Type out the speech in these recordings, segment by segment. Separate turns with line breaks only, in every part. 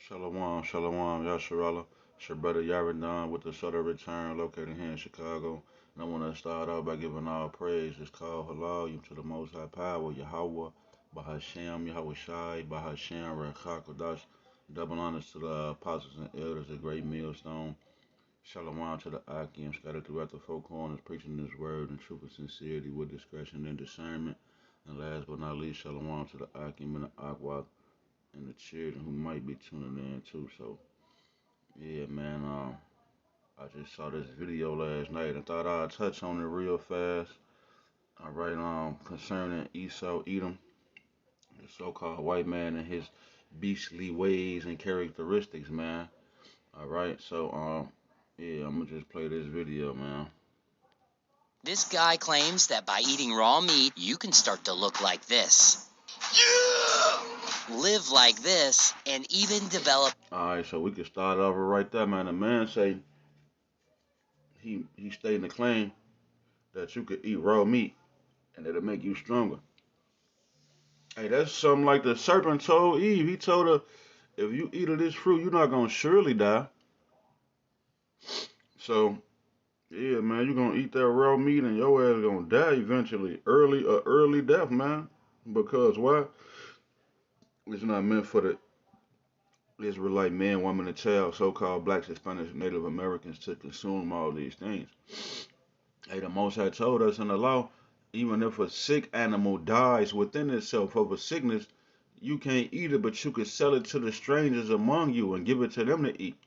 Shalom, shalom, Yasharala. It's your brother Yaradan with the Sutter Return located here in Chicago. And I want to start off by giving all praise. It's called Halal, you to the Most High Power, Yahweh, Bahashem, Yahweh Shai, Bahashem, Rechak, double honors to the apostles and elders, the great millstone. Shalom to the Akim, scattered throughout the four corners, preaching this word in truth and sincerity with discretion and discernment. And last but not least, shalom to the Akim and the Akwak and the children who might be tuning in too. So yeah, man. I just saw this video last night and thought I'd touch on it real fast. All right, concerning Esau, Edom, the so-called white man and his beastly ways and characteristics, man. All right, so yeah, I'm gonna just play this video, man.
This guy claims that by eating raw meat, you can start to look like this. Yeah! Live like this, and even develop.
Alright, so we can start over right there, man. The man say he stating the claim that you could eat raw meat and it'll make you stronger. Hey, that's something like the serpent told Eve. He told her, if you eat of this fruit, you're not gonna surely die. So yeah, man, you're gonna eat that raw meat and your ass gonna die eventually. Early death, man. Because why? It's not meant for the Israelite man, woman, and child, so-called blacks, Hispanics, Native Americans to consume all these things. Hey, the Most High told us in the law, even if a sick animal dies within itself of a sickness, you can't eat it, but you could sell it to the strangers among you and give it to them to eat.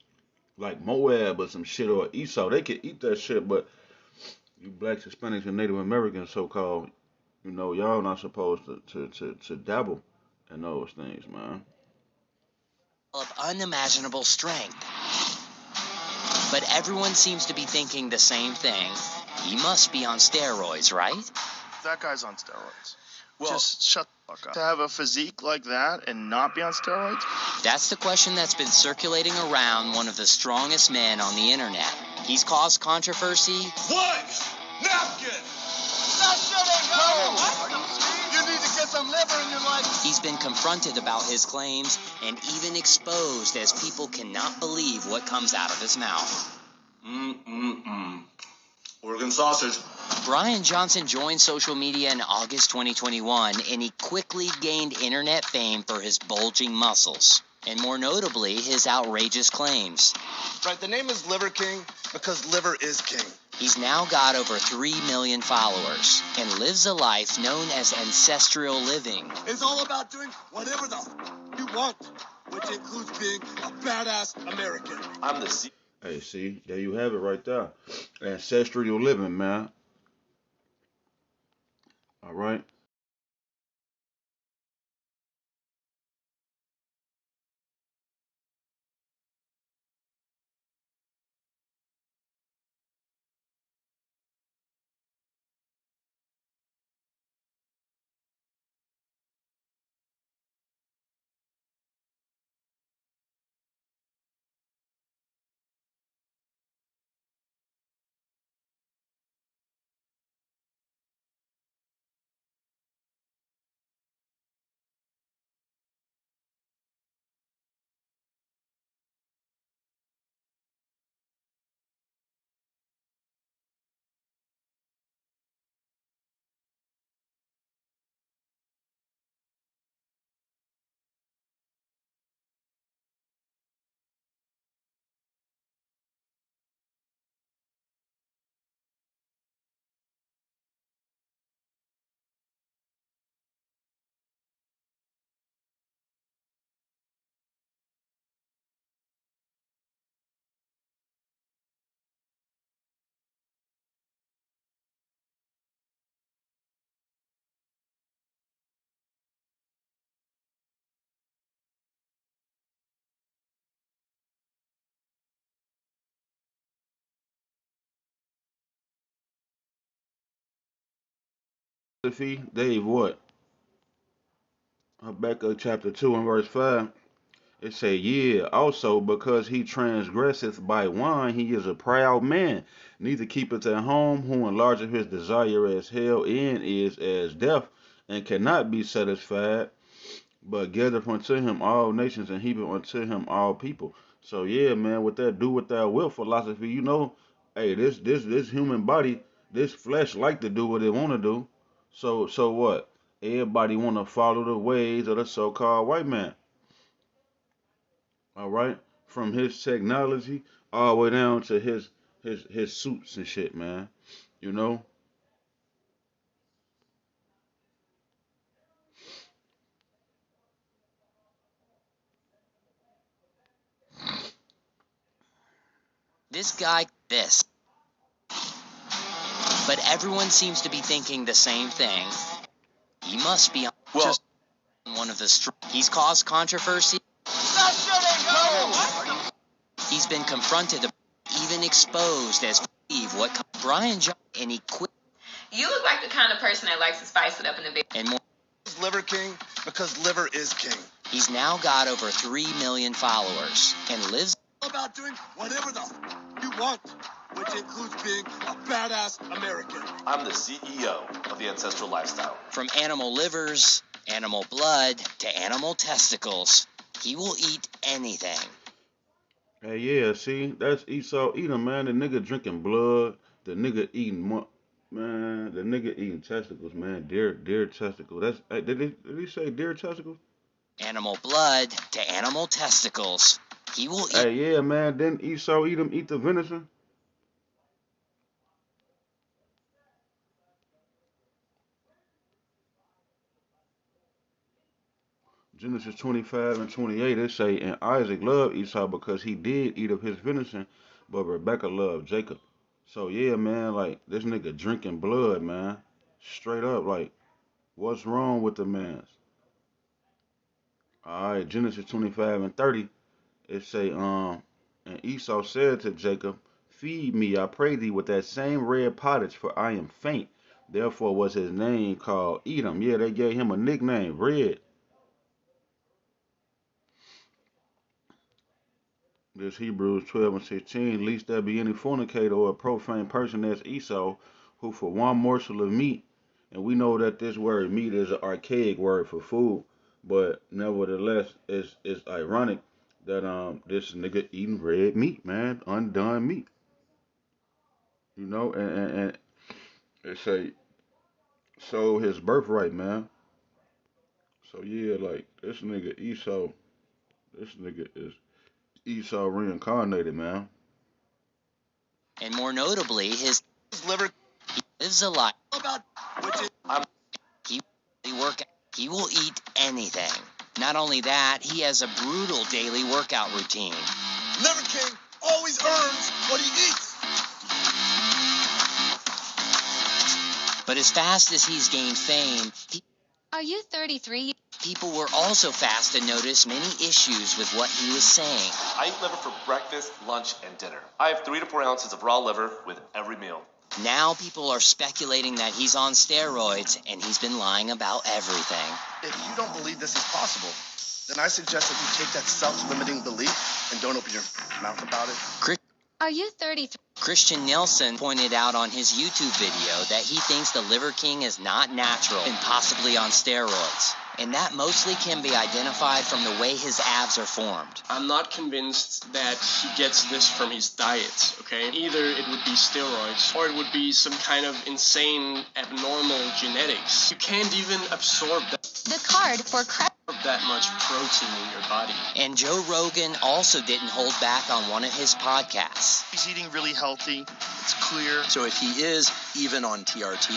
Like Moab or some shit, or Esau, they could eat that shit, but you blacks, Hispanics, and Native Americans, so-called, y'all not supposed to dabble in those things, man.
Of unimaginable strength. But everyone seems to be thinking the same thing. He must be on steroids, right?
That guy's on steroids. Well, just shut the fuck up. To have a physique like that and not be on steroids?
That's the question that's been circulating around one of the strongest men on the internet. He's caused controversy.
What? Napkin! That shit ain't no! You need to get some liver in your life.
He's been confronted about his claims and even exposed as people cannot believe what comes out of his mouth.
Oregon sausage.
Brian Johnson joined social media in August 2021, and he quickly gained internet fame for his bulging muscles, and more notably, his outrageous claims.
Right, the name is Liver King because liver is king.
He's now got over 3 million followers and lives a life known as ancestral living.
It's all about doing whatever the you want, which includes being a badass American. I'm the C.
Hey, see, there you have it right there. Ancestral living, man. All right. Dave, what? Habakkuk chapter 2 and verse 5. It say, yeah, also because he transgresseth by wine, he is a proud man, neither keepeth at home, who enlargeth his desire as hell, and is as death, and cannot be satisfied. but gather unto him all nations and heap unto him all people. So yeah, man, with that do what thou wilt philosophy, you know, hey, this human body, this flesh like to do what it wanna do. So what? Everybody wanna follow the ways of the so-called white man. All right, from his technology all the way down to his suits and shit, man. You know.
This guy, this. But everyone seems to be thinking the same thing. He must be just one of the he's caused controversy.
Stop shooting! Go!
He's been confronted, even exposed as what Brian John and he quit.
You look like the kind of person that likes to spice it up in a bit.
And more.
Liver King because liver is king.
He's now got over 3 million followers and lives
About doing whatever the you want, which includes being a badass American.
I'm the CEO of the Ancestral Lifestyle.
from animal livers, animal blood, to animal testicles. He will eat anything.
Hey, yeah, see, that's Esau Edom, man. The nigga drinking blood. The nigga eating man. The nigga eating testicles, man. Deer testicles. That's did he say deer testicles?
Animal blood to animal testicles. He will eat.
Hey, yeah, man. Didn't Esau Edom eat the venison? Genesis 25 and 28, it say, and Isaac loved Esau because he did eat of his venison, but Rebekah loved Jacob. So yeah, man, like this nigga drinking blood, man. Straight up, like, what's wrong with the man? Alright, Genesis 25 and 30, it say, and Esau said to Jacob, feed me, I pray thee, with that same red pottage, for I am faint. Therefore was his name called Edom. Yeah, they gave him a nickname, Red. This Hebrews 12 and 16, lest there be any fornicator or a profane person as Esau, who for one morsel of meat, and we know that this word meat is an archaic word for food, but nevertheless, it's ironic that this nigga eating red meat, man, undone meat, you know, and it say sold his birthright, man. So yeah, like this nigga Esau, this nigga is Esau reincarnated, man.
And more notably, his
Liver
he lives a life.
about which is
He he will eat anything. Not only that, he has a brutal daily workout routine.
Liver King always earns what he eats.
But as fast as he's gained fame,
Are you 33?
people were also fast to notice many issues with what he was saying.
I eat liver for breakfast, lunch, and dinner. I have 3 to 4 ounces of raw liver with every meal.
Now people are speculating that he's on steroids and he's been lying about everything.
If you don't believe this is possible, then I suggest that you take that self-limiting belief and don't open your mouth about it.
Are you 33?
Christian Nelson pointed out on his YouTube video that he thinks the Liver King is not natural and possibly on steroids. And that mostly can be identified from the way his abs are formed.
I'm not convinced that he gets this from his diet, okay? Either it would be steroids or it would be some kind of insane, abnormal genetics. You can't even absorb
The card for
that much protein in your body.
And Joe Rogan also didn't hold back on one of his podcasts.
He's eating really healthy. It's clear.
So if he is even on TRT,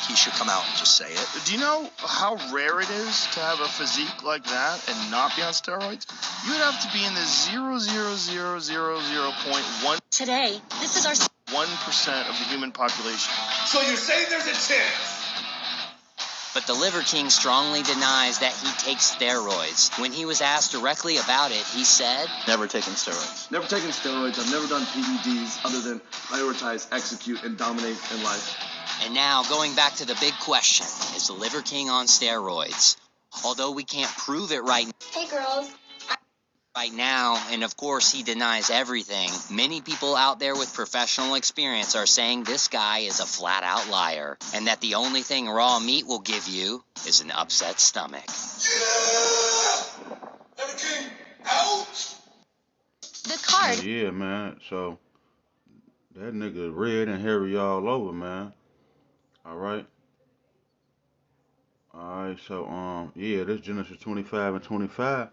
he should come out and just say it.
Do you know how rare it is to have a physique like that and not be on steroids? You would have to be in the 0.00001%
today. This is our
of the human population.
So you say there's a chance?
But the Liver King strongly denies that he takes steroids. When he was asked directly about it, he said,
Never taken steroids.
Never taken steroids. I've never done PEDs other than prioritize, execute, and dominate in life.
and now going back to the big question, is the Liver King on steroids? Although we can't prove it right now.
Hey girls.
Right now, and of course he denies everything, many people out there with professional experience are saying this guy is a flat-out liar, and that the only thing raw meat will give you is an upset stomach.
Yeah! Liver King, out!
The card.
Yeah, man. So that nigga red and hairy all over, man. All right. All right. So yeah, this Genesis 25 and 25.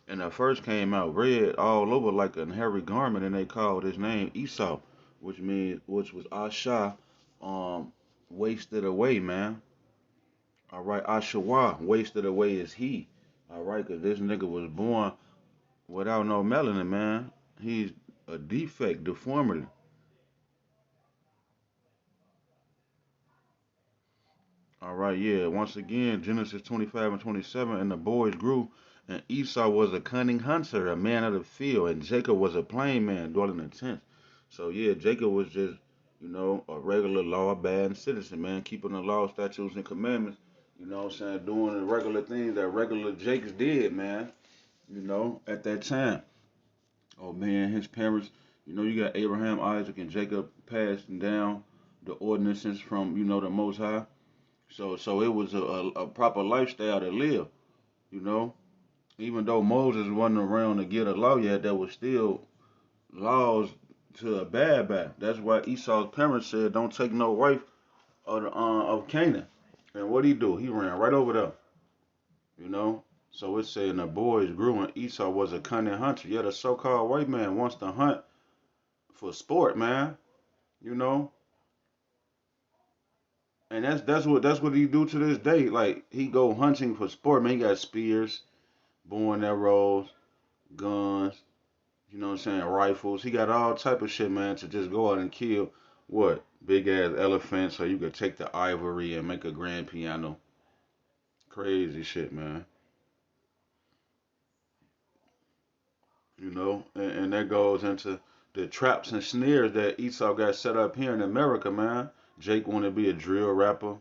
And I first came out red all over like a hairy garment, and they called his name Esau, which was Asha, wasted away, man. All right, Ashawa, wasted away is he. All right, 'cause this nigga was born without no melanin, man. He's a defect, deformity. All right, yeah. Once again, Genesis 25 and 27, and the boys grew, and Esau was a cunning hunter, a man of the field, and Jacob was a plain man, dwelling in tents. So yeah, Jacob was just, a regular law-abiding citizen, man, keeping the law, statutes, and commandments. You know what I'm saying? Doing the regular things that regular Jakes did, man. At that time. Oh man, his parents. You got Abraham, Isaac, and Jacob passing down the ordinances from, the Most High. So it was a proper lifestyle to live, you know. Even though Moses wasn't around to get a law yet, there was still laws to abide by. That's why Esau's parents said, "Don't take no wife of Canaan." And what he do? He ran right over there, you know. So it's saying the boys grew and Esau was a cunning hunter. Yeah, the so-called white man wants to hunt for sport, man. You know, and that's what he do to this day. Like he go hunting for sport, man. He got spears, bow and arrows, guns, what I'm saying, rifles. He got all type of shit, man, to just go out and kill what? Big ass elephants so you could take the ivory and make a grand piano. Crazy shit, man. And that goes into the traps and snares that Esau got set up here in America, man. Jake want to be a drill rapper,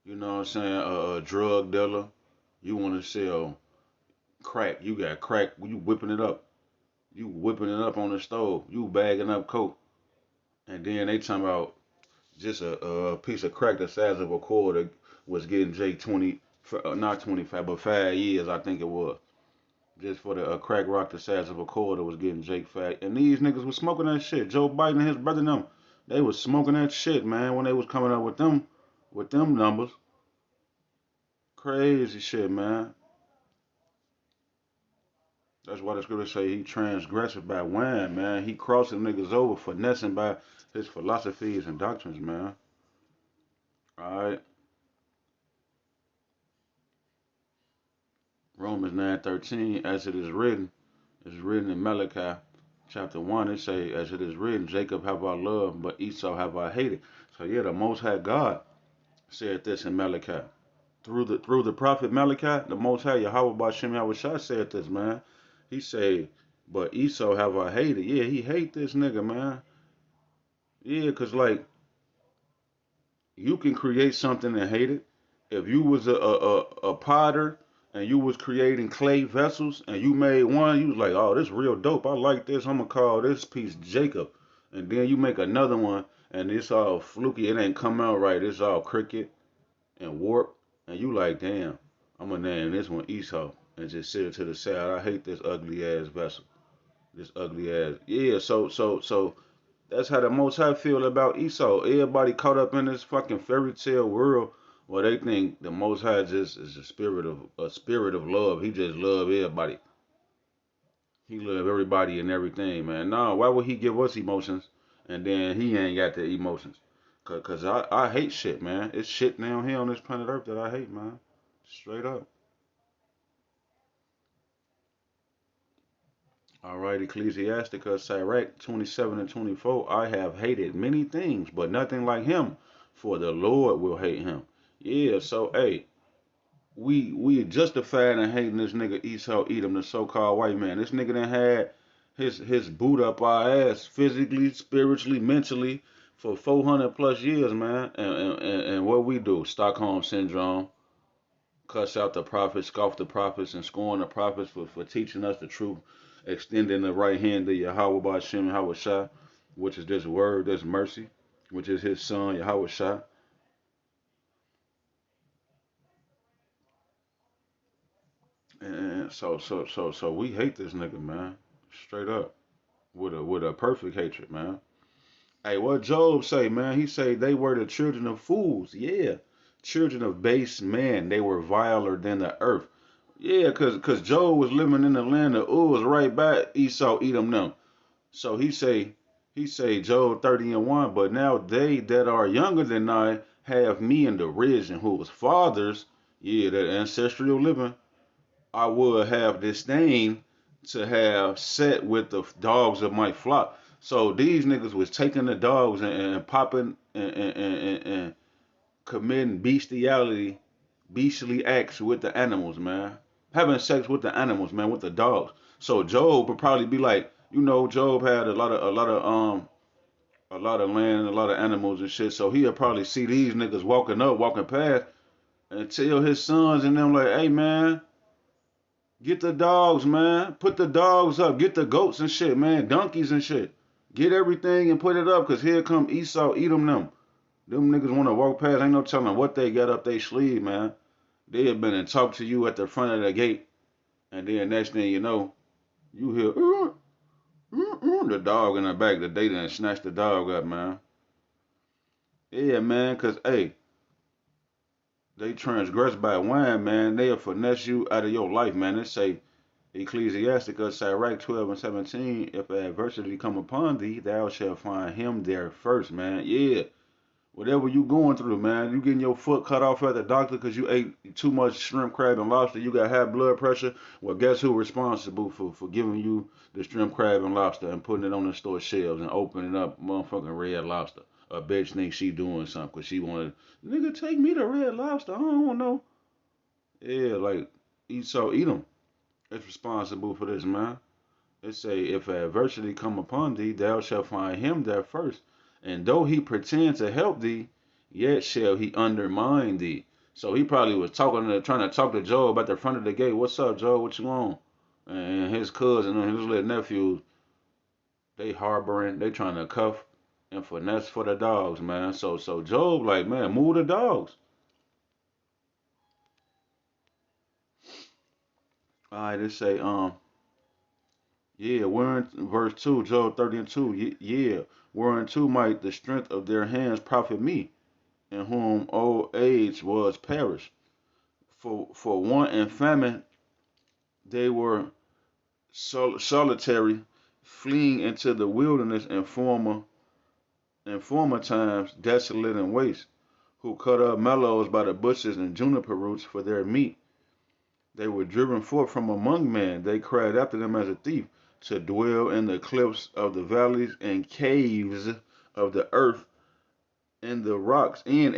you know what I'm saying, a drug dealer. You want to sell crack. You got crack. You whipping it up. You whipping it up on the stove. You bagging up coke. And then they talking about just a piece of crack the size of a quarter was getting Jake 20, not 25, but 5 years, I think it was. Just for the crack rock the size of a quarter was getting Jake fat. And these niggas was smoking that shit. Joe Biden and his brother and them, they was smoking that shit, man, when they was coming up with them numbers. Crazy shit, man. That's why the scripture say he transgressed by wine, man. He crossing niggas over, finessing by his philosophies and doctrines, man. Alright. Romans 9:13, as it is written in Malachi chapter 1, it say, as it is written, Jacob have I loved, but Esau have I hated. So yeah, the Most High God said this in Malachi. Through the prophet Malachi, the Most High Yahweh Bashem Yahushua said this, man. He said, but Esau have I hated. Yeah, he hate this nigga, man. Yeah, cause like you can create something and hate it. If you was a potter and you was creating clay vessels and you made one, you was like, oh, this real dope. I like this. I'm gonna call this piece Jacob. And then you make another one and it's all fluky. It ain't come out right. It's all crooked and warped. And you like, damn, I'm gonna name this one Esau and just sit it to the side. I hate this ugly ass vessel. This ugly ass. Yeah, so that's how the Most High feel about Esau. Everybody caught up in this fucking fairy tale world where they think the Most High just is a spirit of love. He just love everybody. He love everybody and everything, man. No, why would he give us emotions and then he ain't got the emotions? Cause I hate shit, man. It's shit down here on this planet Earth that I hate, man. Straight up. All right, Ecclesiastica Cyrex 27 and 24. I have hated many things, but nothing like him, for the Lord will hate him. Yeah, so hey, we justified in hating this nigga Esau Edom, the so-called white man. This nigga done had his boot up our ass physically, spiritually, mentally for 400 plus years, man. And what we do? Stockholm syndrome. cuss out the prophets, scoff the prophets, and scorn the prophets for teaching us the truth, extending the right hand to Yahweh Ba'Shem Yahweh Shai, which is this word, this mercy, which is his son, Yahweh Shai. And so we hate this nigga, man. Straight up. With a perfect hatred, man. Hey, what Job say, man? He say they were the children of fools. Yeah. Children of base men. They were viler than the earth. Yeah, cause Job was living in the land of Uz right by Esau, Edom them. So he say Job 30:1, but now they that are younger than I have me in derision, whose fathers, yeah, that ancestral living, I would have disdain to have set with the dogs of my flock. So these niggas was taking the dogs and popping and committing beastly acts with the animals, man. Having sex with the animals, man, with the dogs. So Job would probably be like, Job had a lot of land, a lot of animals and shit. So he'll probably see these niggas walking past, and tell his sons and them like, hey man, get the dogs, man. Put the dogs up. Get the goats and shit, man. Donkeys and shit. Get everything and put it up, cause here come Esau, eat them. Them niggas wanna walk past. Ain't no telling what they got up their sleeve, man. They have been and talked to you at the front of the gate, and then next thing you know, you hear the dog in the back. The they done snatched the dog up, man. Yeah, man, cause hey, they transgress by wine, man. They'll finesse you out of your life, man. They say Ecclesiastica Cyrex 12:17. If adversity come upon thee, thou shalt find him there first, man. Yeah. Whatever you going through, man, you getting your foot cut off at the doctor because you ate too much shrimp, crab, and lobster. You got high blood pressure. Well, guess who responsible for giving you the shrimp, crab, and lobster and putting it on the store shelves and opening up motherfucking Red Lobster? A bitch thinks she doing something because she wanted, nigga, take me to Red Lobster. I don't want no. Yeah, like, eat them. It's responsible for this, man. It say, if adversity come upon thee, thou shalt find him there first. And though he pretend to help thee, yet shall he undermine thee. So he probably was trying to talk to Job at the front of the gate. What's up, Job? What you want? And his cousin and his little nephew, they harboring, they trying to cuff and finesse for the dogs, man. So Job like, man, move the dogs. All right, it say, yeah, we're in verse 2, Job 30:2. Yeah, whereunto might the strength of their hands profit me, in whom old age was perished. For want and famine they were solitary, fleeing into the wilderness in former times, desolate and waste, who cut up mallows by the bushes and juniper roots for their meat. They were driven forth from among men. They cried after them as a thief, to dwell in the cliffs of the valleys and caves of the earth, in the rocks. Yeah,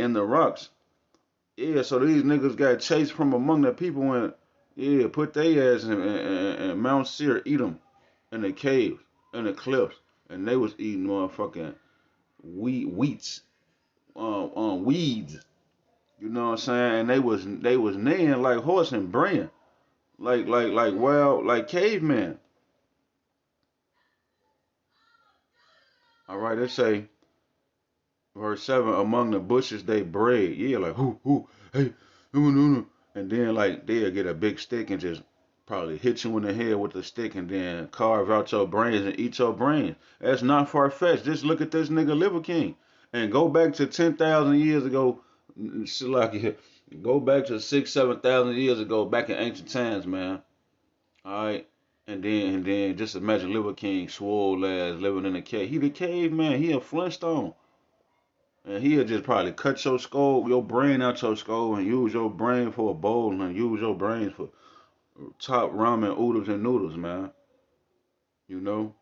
so these niggas got chased from among the people and, yeah, put their ass in Mount Seir, eat them in the caves, in the cliffs. And they was eating motherfucking weeds. You know what I'm saying? And they was neighing like horse and braying. Like wild, like cavemen. All right, they say, verse 7, among the bushes they brayed. Yeah, like, who, hey, no. And then, like, they'll get a big stick and just probably hit you in the head with the stick and then carve out your brains and eat your brains. That's not far-fetched. Just look at this nigga Liver King. And go back to 10,000 years ago. Like, go back to 7,000 years ago, back in ancient times, man. All right. And then just imagine Liver King swole ass living in a cave. He the caveman. He a Flintstone. And he'll just probably cut your brain out your skull, and use your brain for a bowl, and use your brains for top ramen oodles and noodles, man. You know?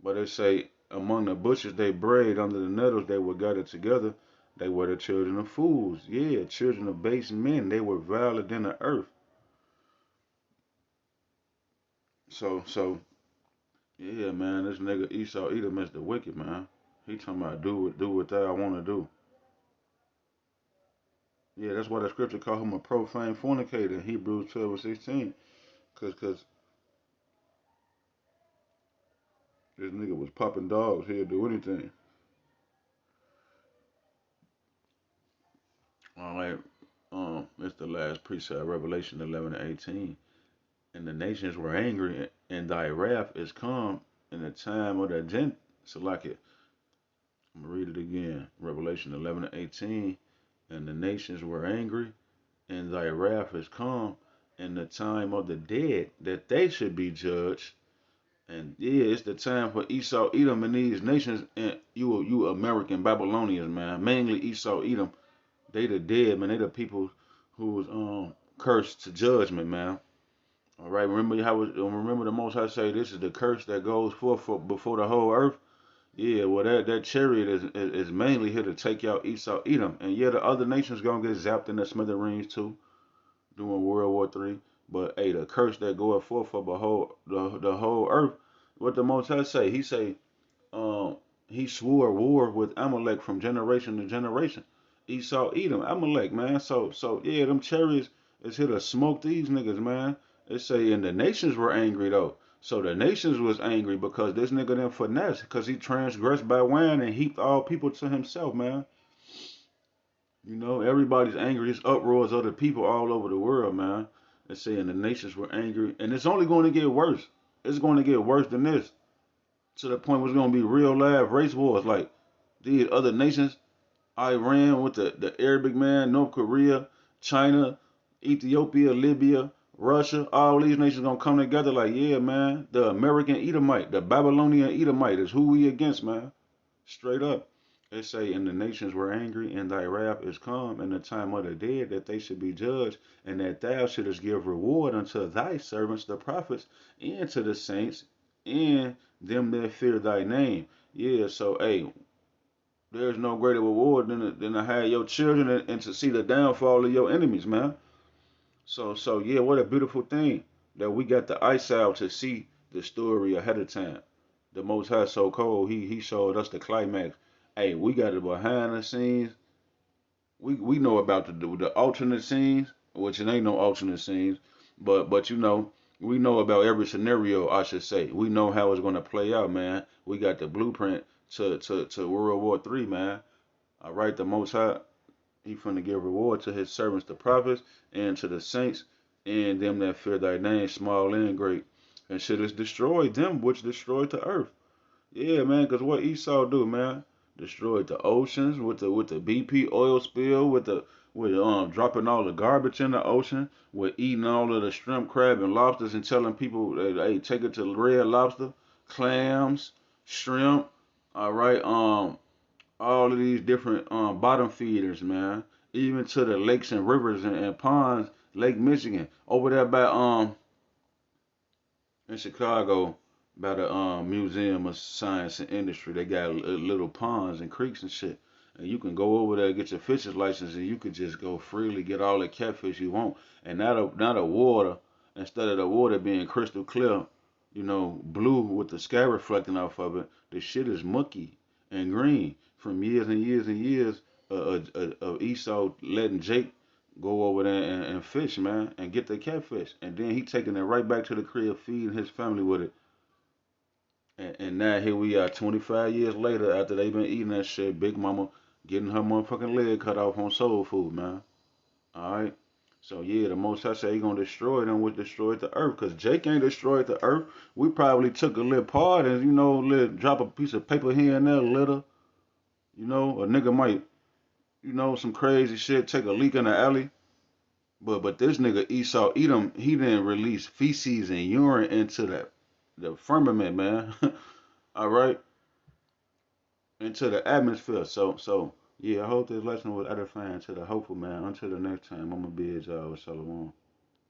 But they say, among the bushes they brayed, under the nettles they were gathered together. They were the children of fools. Yeah, children of base men. They were viler than the earth. So, yeah, man, this nigga Esau Edom is the wicked, man. He talking about do what I want to do. Yeah, that's why the scripture called him a profane fornicator in Hebrews 12:16. Cause this nigga was popping dogs. He'll do anything. All right. It's the last precept, Revelation 11:18. And the nations were angry, and thy wrath is come in the time of the gent. So like it. I'm gonna read it again. Revelation 11:18. And the nations were angry, and thy wrath is come in the time of the dead, that they should be judged. And yeah, it's the time for Esau, Edom, and these nations, and you American Babylonians, man. Mainly Esau, Edom. They the dead, man. They the people who was cursed to judgment, man. All right, remember the Most High say this is the curse that goes forth before the whole earth. Yeah, well that chariot is mainly here to take out Esau, Edom, and yeah, the other nations gonna get zapped in the smithereens too during World War III. But hey, the curse that goeth forth for the whole earth. What the Most High say? He say, um, he swore war with Amalek from generation to generation. Esau, Edom, Amalek, man. So yeah, them chariots is here to smoke these niggas, man. It say, and the nations were angry though. So the nations was angry because this nigga didn't finesse, because he transgressed by wine and heaped all people to himself, man. You know, everybody's angry. It's uproars of the people all over the world, man. It's saying the nations were angry, and it's only going to get worse. It's going to get worse than this, to the point where it's going to be real live race wars. Like these other nations, Iran with the Arabic man, North Korea, China, Ethiopia, Libya, Russia, all these nations gonna come together like, yeah, man, the American Edomite, the Babylonian Edomite is who we against, man. Straight up. It say, and the nations were angry, and thy wrath is come, in the time of the dead, that they should be judged, and that thou shouldest give reward unto thy servants, the prophets, and to the saints, and them that fear thy name. Yeah, so, hey, there's no greater reward than to have your children and to see the downfall of your enemies, man. So yeah, what a beautiful thing that we got the eyes out to see the story ahead of time. The Most High so cold, he showed us the climax. Hey, we got it behind the scenes. We know about the alternate scenes, which it ain't no alternate scenes, but you know, we know about every scenario, I should say. We know how it's gonna play out, man. We got the blueprint to World War III, man. All right, the Most High, he finna give reward to his servants, the prophets, and to the saints, and them that fear thy name, small and great. And shit is destroyed them which destroyed the earth. Yeah, man, cause what Esau do, man? Destroyed the oceans with the BP oil spill, with dropping all the garbage in the ocean, with eating all of the shrimp, crab, and lobsters, and telling people, hey, take it to red lobster, clams, shrimp. All right, all of these different bottom feeders, man. Even to the lakes and rivers and ponds, Lake Michigan, over there by in Chicago, by the Museum of Science and Industry. They got little ponds and creeks and shit. And you can go over there, get your fishing license, and you can just go freely, get all the catfish you want. And now the water, instead of the water being crystal clear, you know, blue with the sky reflecting off of it, the shit is mucky and green from years and years and years of Esau letting Jake go over there and fish, man, and get the catfish. And then he taking it right back to the crib, feeding his family with it. And now here we are 25 years later after they been eating that shit, Big Mama getting her motherfucking leg cut off on soul food, man. Alright? So yeah, the Most High say he gonna destroy them, which destroyed the earth. Cause Jake ain't destroyed the earth. We probably took a little part and, you know, drop a piece of paper here and there, litter. You know, a nigga might, you know, some crazy shit, take a leak in the alley. But this nigga Esau Edom, he didn't release feces and urine into the firmament, man. All right, into the atmosphere. So yeah, I hope this lesson was edifying to the hopeful, man. Until the next time, I'ma bid y'all with Shalom.